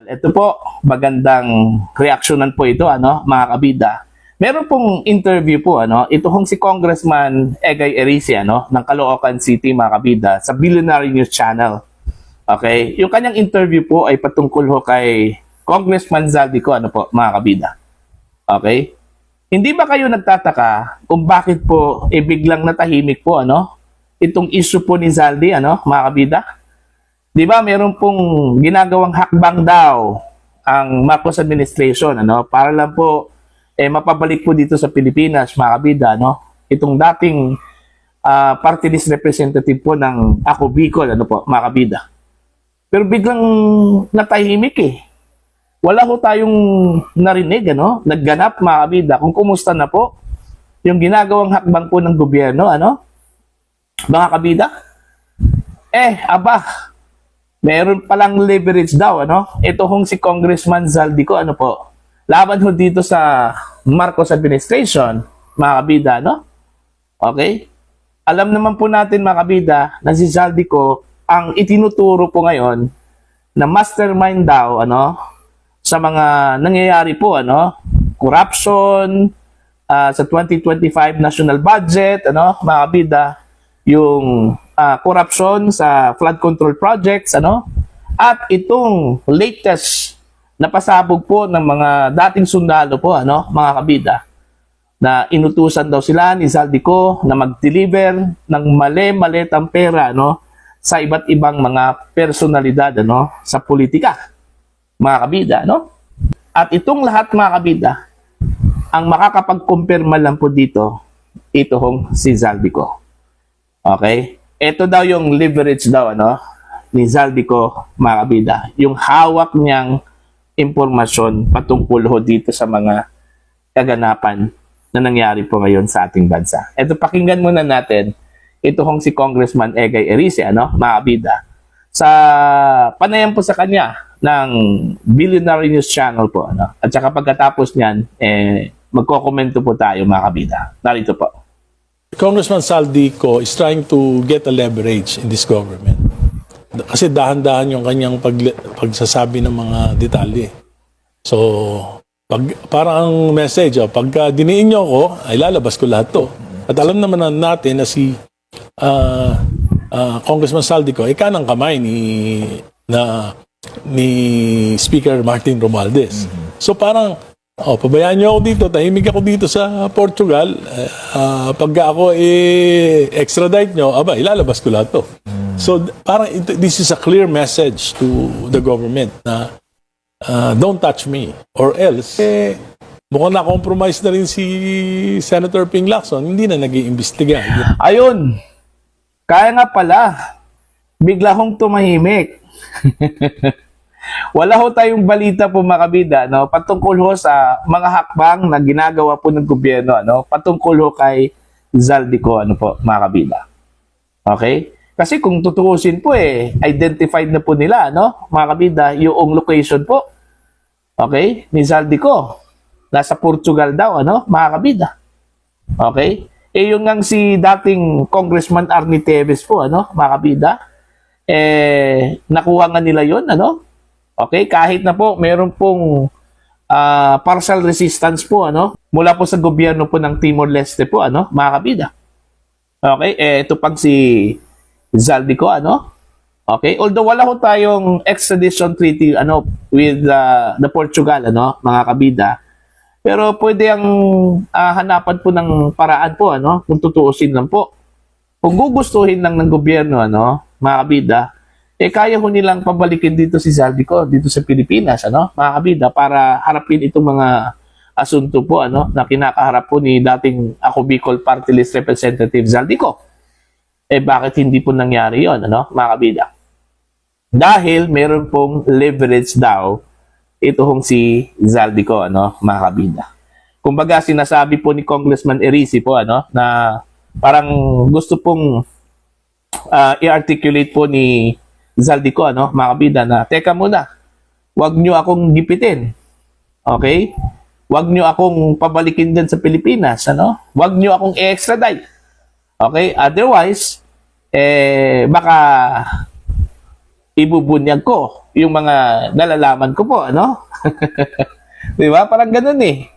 Ito po, magandang reaksyonan po ito, mga kabida. Meron pong interview po, ito hong si Congressman Egay Erice, ng Caloocan City, mga kabida, sa Billionaire News Channel. Okay? Yung kanyang interview po ay patungkol ho kay Congressman Zaldico, mga kabida. Okay? Hindi ba kayo nagtataka kung bakit po biglang natahimik po, itong issue po ni Zaldi, mga kabida? Di ba, meron pong ginagawang hakbang daw ang Marcos administration, para lang po mapabalik po dito sa Pilipinas, mga kabida, itong dating party list representative po ng Ako Bicol, mga kabida. Pero biglang natahimik Wala ho tayong narinig, nagganap, mga kabida, kung kumusta na po yung ginagawang hakbang po ng gobyerno, mga kabida. Meron palang leverage daw, Ito hong si Congressman Zaldico, laban ho dito sa Marcos administration, mga kabida, Okay? Alam naman po natin, mga kabida, na si Zaldico ang itinuturo po ngayon na mastermind daw, sa mga nangyayari po, corruption, sa 2025 national budget, mga kabida, yung corruption sa flood control projects, at itong latest na pasabog po ng mga dating sundalo po, mga kabida, na inutusan daw sila ni Zaldico na mag-deliver ng mali-malitang pera, sa iba't ibang mga personalidad, sa politika, mga kabida, At itong lahat, mga kabida, ang makakapag-kumpirma lang po dito, ito hong si Zaldico. Okay? Ito daw yung leverage daw, ni Zaldico, mga kabida. Yung hawak niyang impormasyon patungkol ho dito sa mga kaganapan na nangyari po ngayon sa ating bansa. Ito, pakinggan muna natin. Ito hong si Congressman Egay Erice, mga kabida. Sa panayam po sa kanya ng Billionaire News Channel po, At saka pagkatapos niyan, magkokomento po tayo, mga kabida. Narito po. Congressman Zaldico is trying to get a leverage in this government. Kasi dahan-dahan yung kanyang pagsasabi ng mga detalye. So, parang ang message, pagka diniin nyo ako, ay lalabas ko lahat to. At alam naman natin na si Congressman Zaldico ay kanang kamay ni Speaker Martin Romualdez. So parang, pabayaan niyo ako dito, tahimik ako dito sa Portugal. Pagka ako extradite niyo, ilalabas ko lahat to. So parang this is a clear message to the government na don't touch me or else mukhang na-compromise na rin si Senator Ping Lacson, hindi na nag-iimbestiga. Ayun, kaya nga pala, bigla hong tumahimik. Wala ho tayong balita po, mga kabida, patungkol ho sa mga hakbang na ginagawa po ng gobyerno, patungkol ho kay Zaldico, mga kabida. Okay? Kasi kung tutuusin po, identified na po nila, mga kabida, yung location po, okay, ni Zaldico. Nasa Portugal daw, mga kabida. Okay? Yung ngang si dating Congressman Arnie Teves po, mga kabida, nakuha nga nila yun, Okay, kahit na po meron pong partial resistance po, mula po sa gobyerno po ng Timor-Leste po, mga kabida. Okay, ito pang si Zaldico, Okay, although wala ho tayong extradition treaty, with the Portugal, mga kabida. Pero pwede ang hanapan po ng paraan po, kung tutuusin lang po. Kung gugustuhin lang ng gobyerno, mga kabida, kaya ho nilang pabalikin dito si Zaldico, dito sa Pilipinas, mga kabida, para harapin itong mga asunto po, na kinakaharap po ni dating Ako Bicol Party List Representative Zaldico. Bakit hindi po nangyari yon, mga kabida? Dahil meron pong leverage daw, ito hong si Zaldico, mga kabida. Kumbaga, sinasabi po ni Congressman Erice po, na parang gusto pong i-articulate po ni Zaldico, mga kabida, na teka muna, wag nyo akong gipitin. Okay? Wag nyo akong pabalikin din sa Pilipinas, Wag nyo akong i-extradite. Okay? Otherwise, baka ibubunyag ko yung mga nalalaman ko po, ano? Di ba? Parang ganun eh.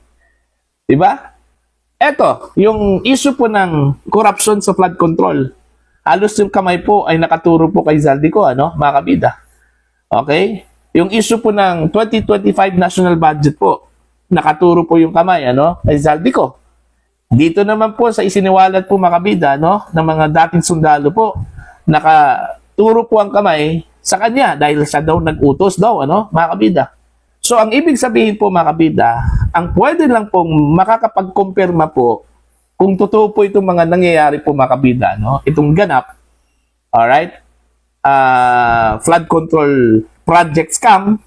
Di ba? Eto, yung issue po ng corruption sa flood control. Halos yung kamay po ay nakaturo po kay Zaldico, ano, mga kabida. Okay? Yung issue po ng 2025 national budget po, nakaturo po yung kamay, ano, kay Zaldico. Dito naman po sa isiniwalat po, mga kabida, no, ng mga dating sundalo po, nakaturo po ang kamay sa kanya dahil siya daw nag-utos daw, ano, mga kabida. So, ang ibig sabihin po, mga kabida, ang pwede lang pong makakapag-compirma po kung totoo po itong mga nangyayari po, mga kabida, no, itong ganap, alright, flood control project scam,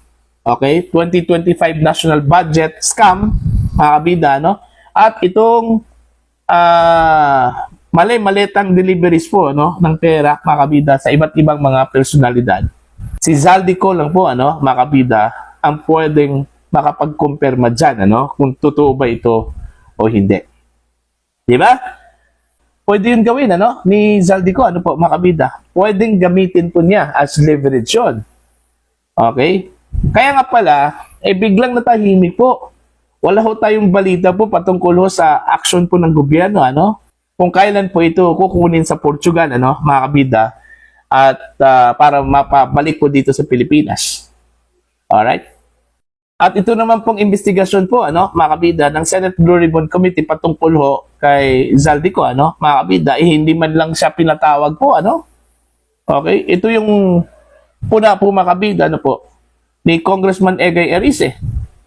okay, 2025 national budget scam, mga kabida, no, at itong mali-malitang deliveries po, no, ng pera, mga kabida, sa iba't ibang mga personalidad. Si Zaldico lang po, ano, mga kabida, ang pwedeng makapag-compirma dyan, ano, kung totoo ba ito o hindi. Di ba? Pwede yun gawin, ano, ni Zaldico, ano po, mga kabida. Pwedeng gamitin po niya as leverage yun. Okay? Kaya nga pala, biglang natahimik po. Wala ho tayong balita po patungkol ho sa action po ng gobyerno, ano? Kung kailan po ito kukunin sa Portugal, ano, mga kabida, at para mapabalik po dito sa Pilipinas. Alright? At ito naman pong investigasyon po, ano, mga kabida, ng Senate Blue Ribbon Committee patungkol ho kay Zaldico, ano, mga kabida, hindi man lang siya pinatawag po, ano? Okay? Ito yung puna po, mga kabida, ano po, ni Congressman Egay Erice,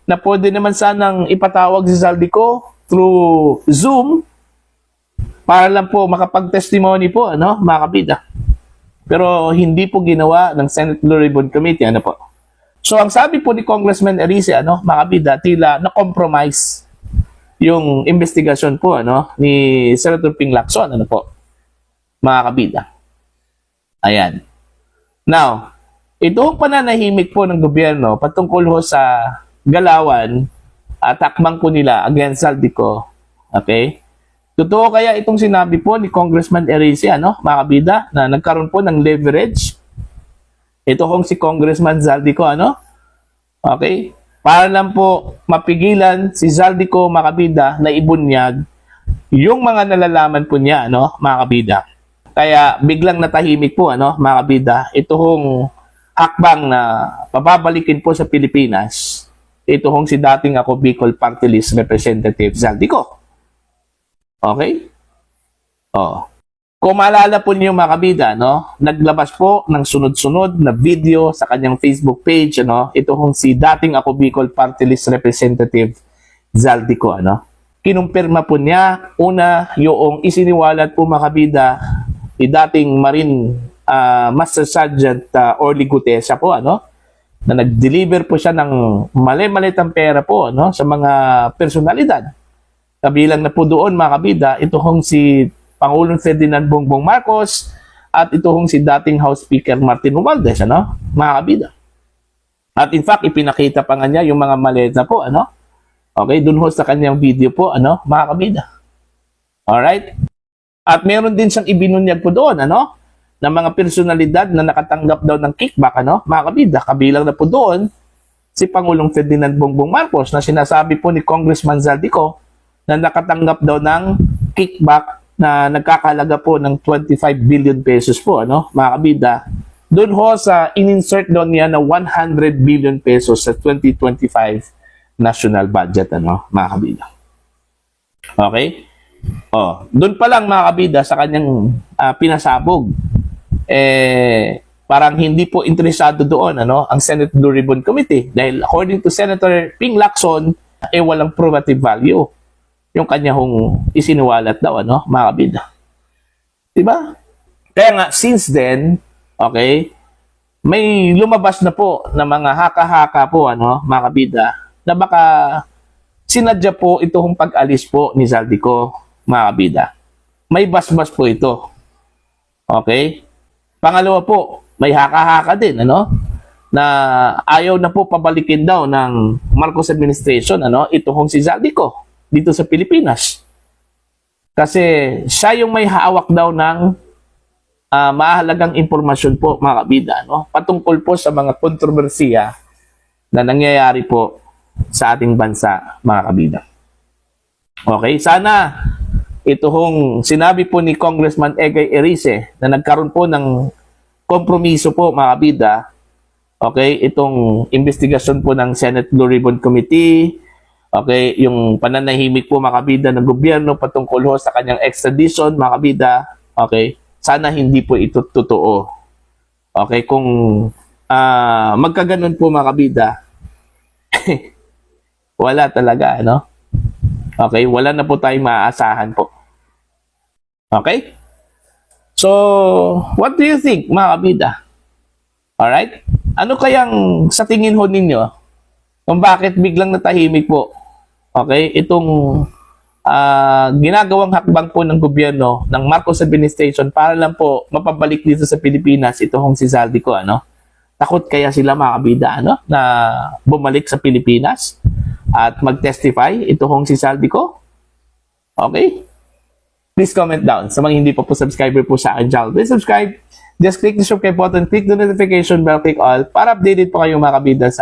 na pwede naman sanang ipatawag si Zaldico through Zoom para lang po makapag-testimony po, ano, mga kabida. Pero hindi po ginawa ng Senate Blue Ribbon Committee, ano po. So, ang sabi po ni Congressman Erice, ano, mga kabida, tila na-compromise yung investigasyon po, ano, ni Senator Ping Lacson, ano po, mga kabida. Ayan. Now, ito pananahimik po ng gobyerno patungkol ho sa galawan at takbang po nila against Zaldico. Okay? Totoo kaya itong sinabi po ni Congressman Erice, ano, mga kabida, na nagkaroon po ng leverage? Ito kong si Congressman Zaldico, ano? Okay? Para lang po mapigilan si Zaldico, mga kabida, na ibunyag yung mga nalalaman po niya, ano, mga kabida. Kaya biglang natahimik po, ano, mga kabida, ito kong hakbang na pababalikin po sa Pilipinas, ito hong si dating ako Bicol Party List Representative Zaldico. Okay? Oh. Kung maalala po niyo, mga kabida, no, naglabas po ng sunod-sunod na video sa kanyang Facebook page, ano, ito hong si dating ako Bicol Party List Representative Zaldico, ano. Kinumpirma po niya, una, yung isiniwalat po, mga kabida, ni dating Marine Master Sergeant Orly Gutesa po, ano, na nag-deliver po siya ng mali-malitang pera po, no, sa mga personalidad. Kabilang na po doon, mga kabida, ito hong si Pangulong Ferdinand Bongbong Marcos at ito hong si dating House Speaker Martin Romualdez, ano, mga kabida. At in fact, ipinakita pa nga niya yung mga maleta po, ano. Okay, dun ho sa kanyang video po, ano, mga kabida. Alright? At meron din siyang ibinunyag po doon, ano, ng mga personalidad na nakatanggap daw ng kickback, ano, mga kabida. Kabilang na po doon si Pangulong Ferdinand Bongbong Marcos na sinasabi po ni Congressman Zaldico na nakatanggap daw ng kickback na nagkakalaga po ng 25 billion pesos po, ano, mga kabida. Doon ho sa in-insert doon niya na 100 billion pesos sa 2025 national budget, ano, mga kabida. Okay? Oh, doon pa lang, mga kabida, sa kanyang pinasabog, parang hindi po interesado doon, ano, ang Senate Blue Ribbon Committee dahil according to Senator Ping Lacson, walang probative value yung kanya hong isiniwalat daw, ano, mga kabida. Diba? Kaya nga, since then, okay, may lumabas na po na mga haka-haka po, ano, mga kabida, na baka sinadya po itong pag-alis po ni Zaldico, mga kabida. May basbas po ito. Okay? Pangalawa po, may haka-haka din, ano, na ayaw na po pabalikin daw ng Marcos administration, ano, ito hong si Zaldico dito sa Pilipinas. Kasi siya yung may hawak daw ng mahalagang impormasyon po mga kabida, no? Patungkol po sa mga kontrobersiya na nangyayari po sa ating bansa mga kabida. Okay, sana ito hong sinabi po ni Congressman Egay Erice na nagkaroon po ng kompromiso po mga kabida. Okay, itong investigasyon po ng Senate Blue Ribbon Committee, okay, yung pananahimik po mga kabida ng gobyerno patungkol ho sa kanyang extradition mga kabida, okay, sana hindi po ito totoo. Okay, kung magkaganon po mga kabida, wala talaga, no? Okay, wala na po tayong maaasahan po. Okay? So, what do you think mga kabida? Alright? Ano kayang sa tingin ho ninyo kung bakit biglang natahimik po, okay, itong ginagawang hakbang po ng gobyerno ng Marcos administration para lang po mapabalik dito sa Pilipinas ito hong si Zaldico, ano? Takot kaya sila mga kabida, ano, na bumalik sa Pilipinas at mag-testify ito hong si Zaldico? Okay? Please comment down. Sa mga hindi pa po subscriber po sa akin channel, please subscribe. Just click the subscribe button, click the notification bell, click all para updated po kayo mga kabida sa